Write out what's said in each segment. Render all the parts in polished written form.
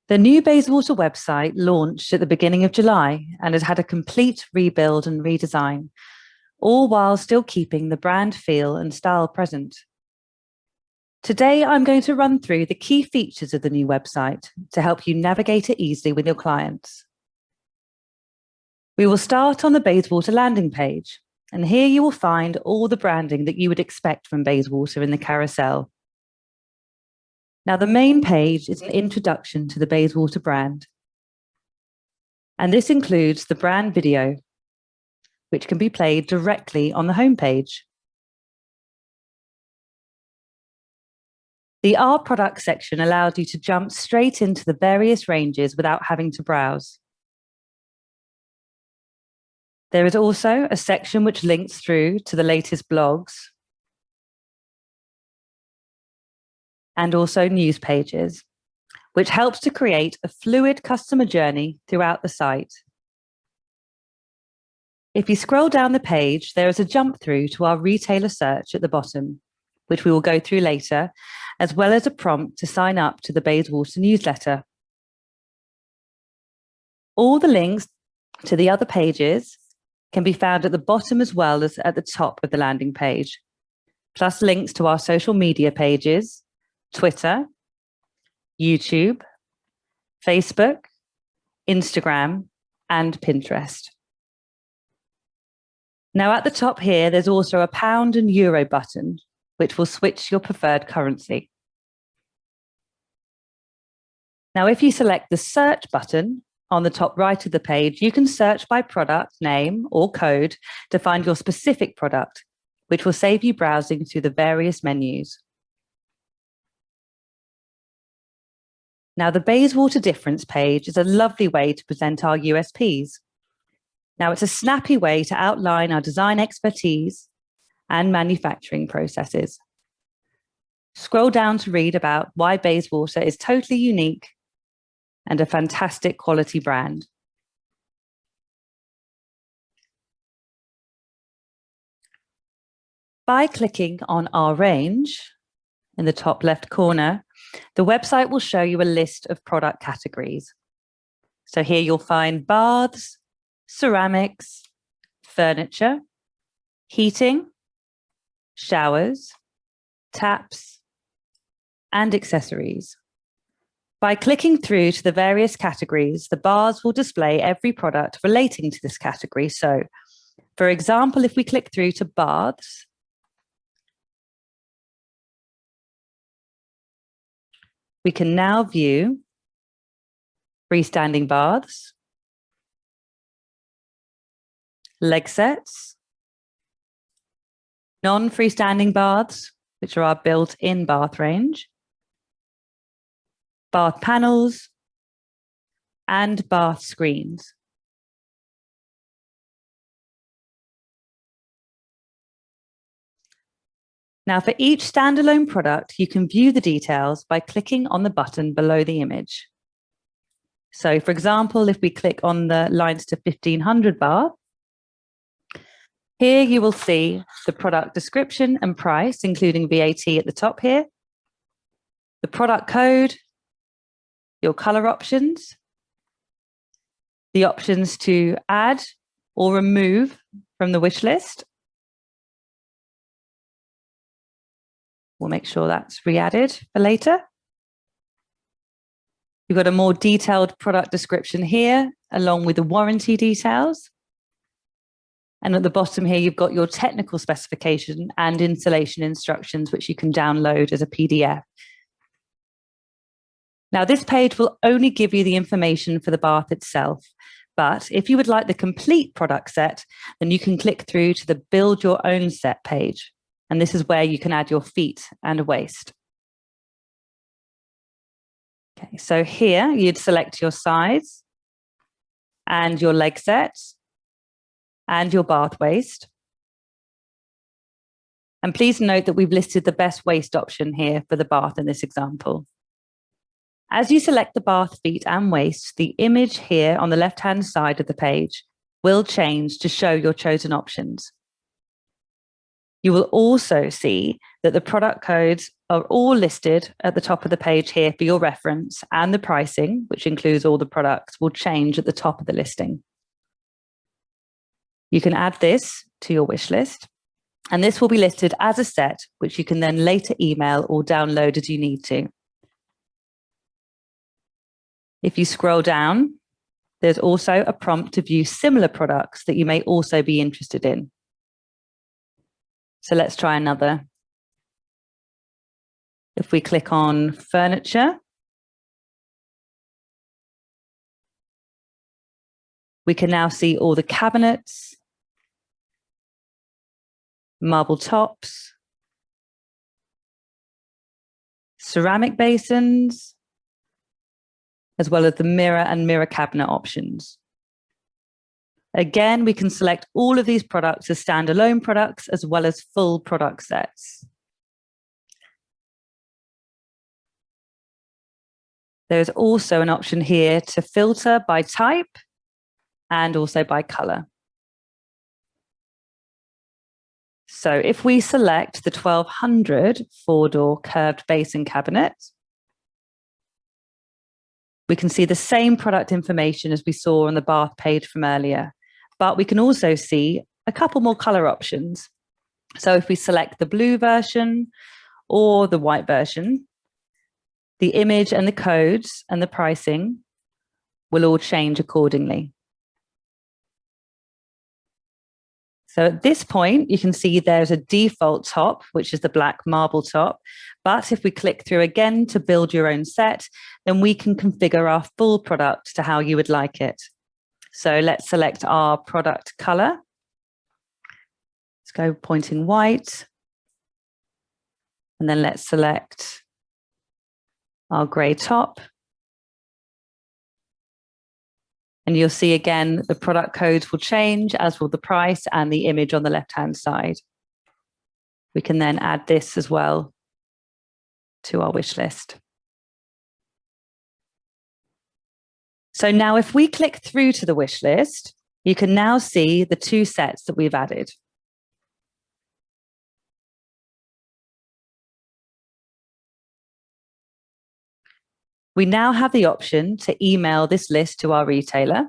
The new Bayswater website launched at the beginning of July and has had a complete rebuild and redesign, all while still keeping the brand feel and style present. Today, I'm going to run through the key features of the new website to help you navigate it easily with your clients. We will start on the Bayswater landing page, and here you will find all the branding that you would expect from Bayswater in the carousel. Now, the main page is an introduction to the Bayswater brand, and this includes the brand video, which can be played directly on the homepage. The Our Product section allows you to jump straight into the various ranges without having to browse. There is also a section which links through to the latest blogs and also news pages, which helps to create a fluid customer journey throughout the site. If you scroll down the page, there is a jump through to our retailer search at the bottom, which we will go through later, as well as a prompt to sign up to the Bayswater newsletter. All the links to the other pages can be found at the bottom as well as at the top of the landing page, plus links to our social media pages, Twitter, YouTube, Facebook, Instagram, and Pinterest. Now at the top here, there's also a pound and euro button, which will switch your preferred currency. Now, if you select the search button on the top right of the page, you can search by product name or code to find your specific product, which will save you browsing through the various menus. Now, the Bayswater Difference page is a lovely way to present our USPs. Now, it's a snappy way to outline our design expertise and manufacturing processes. Scroll down to read about why Bayswater is totally unique and a fantastic quality brand. By clicking on our range in the top left corner, the website will show you a list of product categories. So here you'll find baths, ceramics, furniture, heating, showers, taps, and accessories. By clicking through to the various categories, the bars will display every product relating to this category. So, for example, if we click through to baths, we can now view freestanding baths, leg sets, non-freestanding baths, which are our built-in bath range, bath panels, and bath screens. Now, for each standalone product, you can view the details by clicking on the button below the image. So, for example, if we click on the lines to 1500 bath, here you will see the product description and price, including VAT at the top here, the product code, your color options, the options to add or remove from the wish list. We'll make sure that's re-added for later. You've got a more detailed product description here, along with the warranty details. And at the bottom here, you've got your technical specification and installation instructions, which you can download as a PDF. Now, this page will only give you the information for the bath itself. But if you would like the complete product set, then you can click through to the Build Your Own Set page. And this is where you can add your feet and a waist. Okay, so here you'd select your size and your leg set and your bath waist. And please note that we've listed the best waist option here for the bath in this example. As you select the bath feet and waist, the image here on the left-hand side of the page will change to show your chosen options. You will also see that the product codes are all listed at the top of the page here for your reference, and the pricing, which includes all the products, will change at the top of the listing. You can add this to your wish list, and this will be listed as a set, which you can then later email or download as you need to. If you scroll down, there's also a prompt to view similar products that you may also be interested in. So let's try another. If we click on furniture, we can now see all the cabinets, marble tops, ceramic basins, as well as the mirror and mirror cabinet options. Again, we can select all of these products as standalone products as well as full product sets. There's also an option here to filter by type and also by color. So if we select the 1200 four-door curved basin cabinet, we can see the same product information as we saw on the bath page from earlier, but we can also see a couple more color options. So if we select the blue version or the white version, the image and the codes and the pricing will all change accordingly. So at this point, you can see there's a default top, which is the black marble top. But if we click through again to build your own set, then we can configure our full product to how you would like it. So let's select our product color. Let's go pointing white. And then let's select our gray top. And you'll see again, the product codes will change, as will the price and the image on the left-hand side. We can then add this as well to our wish list. So now if we click through to the wish list, you can now see the two sets that we've added. We now have the option to email this list to our retailer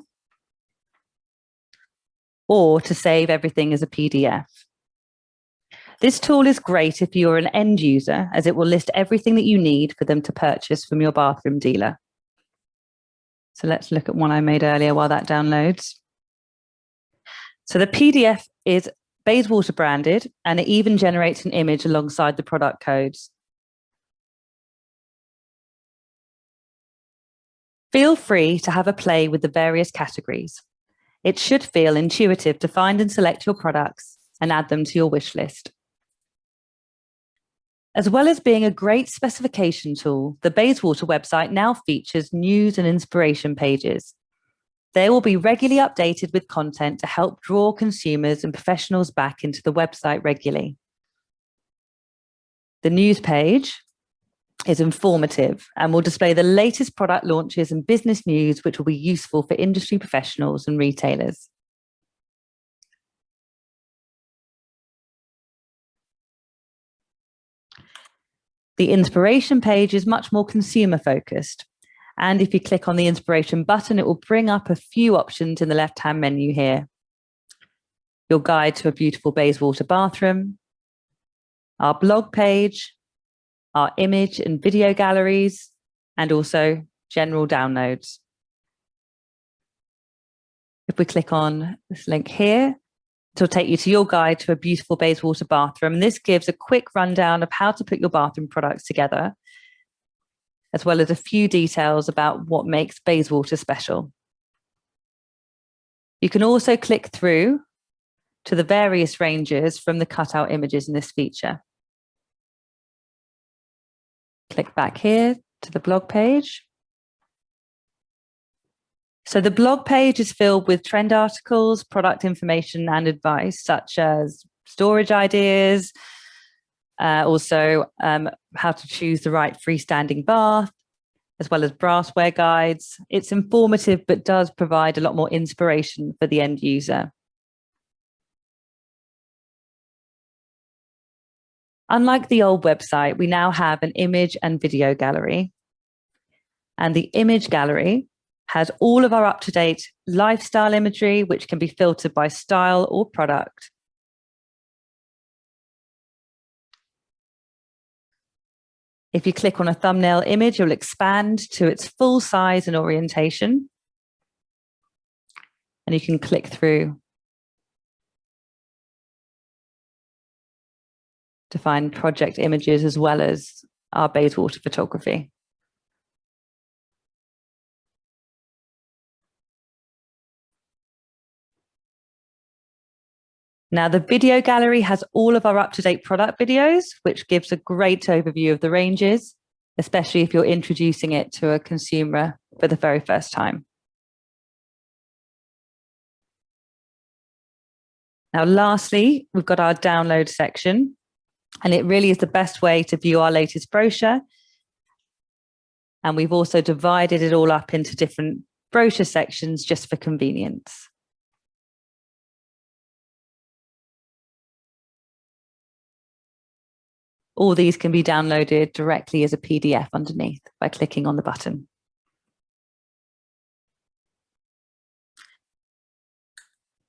or to save everything as a PDF. This tool is great if you're an end user, as it will list everything that you need for them to purchase from your bathroom dealer. So let's look at one I made earlier while that downloads. So the PDF is Bayswater branded, and it even generates an image alongside the product codes. Feel free to have a play with the various categories. It should feel intuitive to find and select your products and add them to your wish list. As well as being a great specification tool, the Bayswater website now features news and inspiration pages. They will be regularly updated with content to help draw consumers and professionals back into the website regularly. The news page is informative and will display the latest product launches and business news, which will be useful for industry professionals and retailers. The inspiration page is much more consumer focused. And if you click on the inspiration button, it will bring up a few options in the left-hand menu here. Your guide to a beautiful Bayswater bathroom, our blog page, our image and video galleries, and also general downloads. If we click on this link here, it will take you to your guide to a beautiful Bayswater bathroom. And this gives a quick rundown of how to put your bathroom products together, as well as a few details about what makes Bayswater special. You can also click through to the various ranges from the cutout images in this feature. Click back here to the blog page. So the blog page is filled with trend articles, product information and advice, such as storage ideas, also how to choose the right freestanding bath, as well as brassware guides. It's informative, but does provide a lot more inspiration for the end user. Unlike the old website, we now have an image and video gallery. And the image gallery has all of our up-to-date lifestyle imagery, which can be filtered by style or product. If you click on a thumbnail image, you'll expand to its full size and orientation. And you can click through to find project images as well as our Bayswater photography. Now, the video gallery has all of our up-to-date product videos, which gives a great overview of the ranges, especially if you're introducing it to a consumer for the very first time. Now, lastly, we've got our download section, and it really is the best way to view our latest brochure. And we've also divided it all up into different brochure sections just for convenience. All these can be downloaded directly as a PDF underneath by clicking on the button.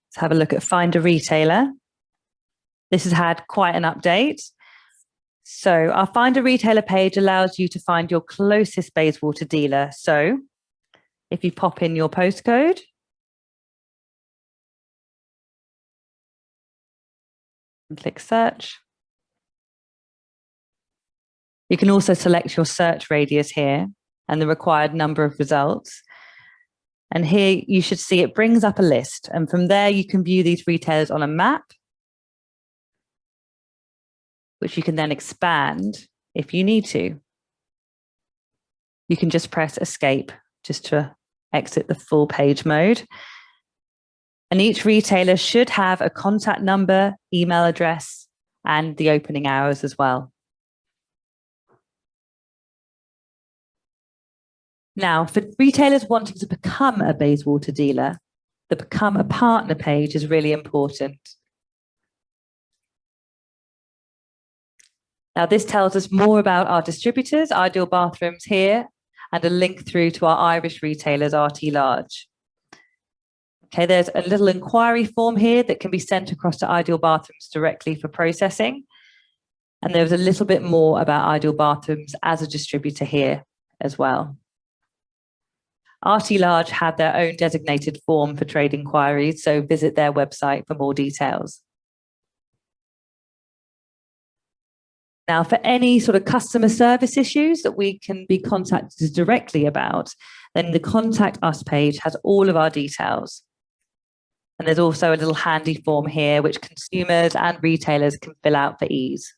Let's have a look at Find a Retailer. This has had quite an update. So our Find a Retailer page allows you to find your closest Bayswater dealer. So if you pop in your postcode, and click search. You can also select your search radius here and the required number of results. And here you should see it brings up a list. And from there, you can view these retailers on a map, which you can then expand if you need to. You can just press escape just to exit the full page mode. And each retailer should have a contact number, email address, and the opening hours as well. Now, for retailers wanting to become a Bayswater dealer, the Become a Partner page is really important. Now, this tells us more about our distributors, Ideal Bathrooms here, and a link through to our Irish retailers, RT Large. Okay, there's a little inquiry form here that can be sent across to Ideal Bathrooms directly for processing. And there's a little bit more about Ideal Bathrooms as a distributor here as well. RT Large had their own designated form for trade inquiries, so visit their website for more details. Now, for any sort of customer service issues that we can be contacted directly about, then the Contact Us page has all of our details. And there's also a little handy form here, which consumers and retailers can fill out for ease.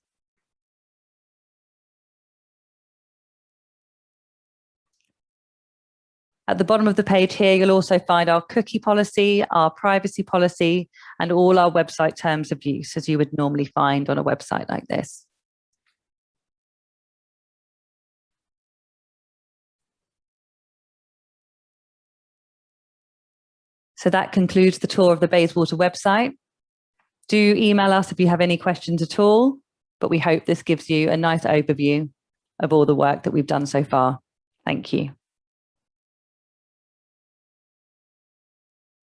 At the bottom of the page here, you'll also find our cookie policy, our privacy policy, and all our website terms of use, as you would normally find on a website like this. So that concludes the tour of the Bayswater website. Do email us if you have any questions at all, but we hope this gives you a nice overview of all the work that we've done so far. Thank you.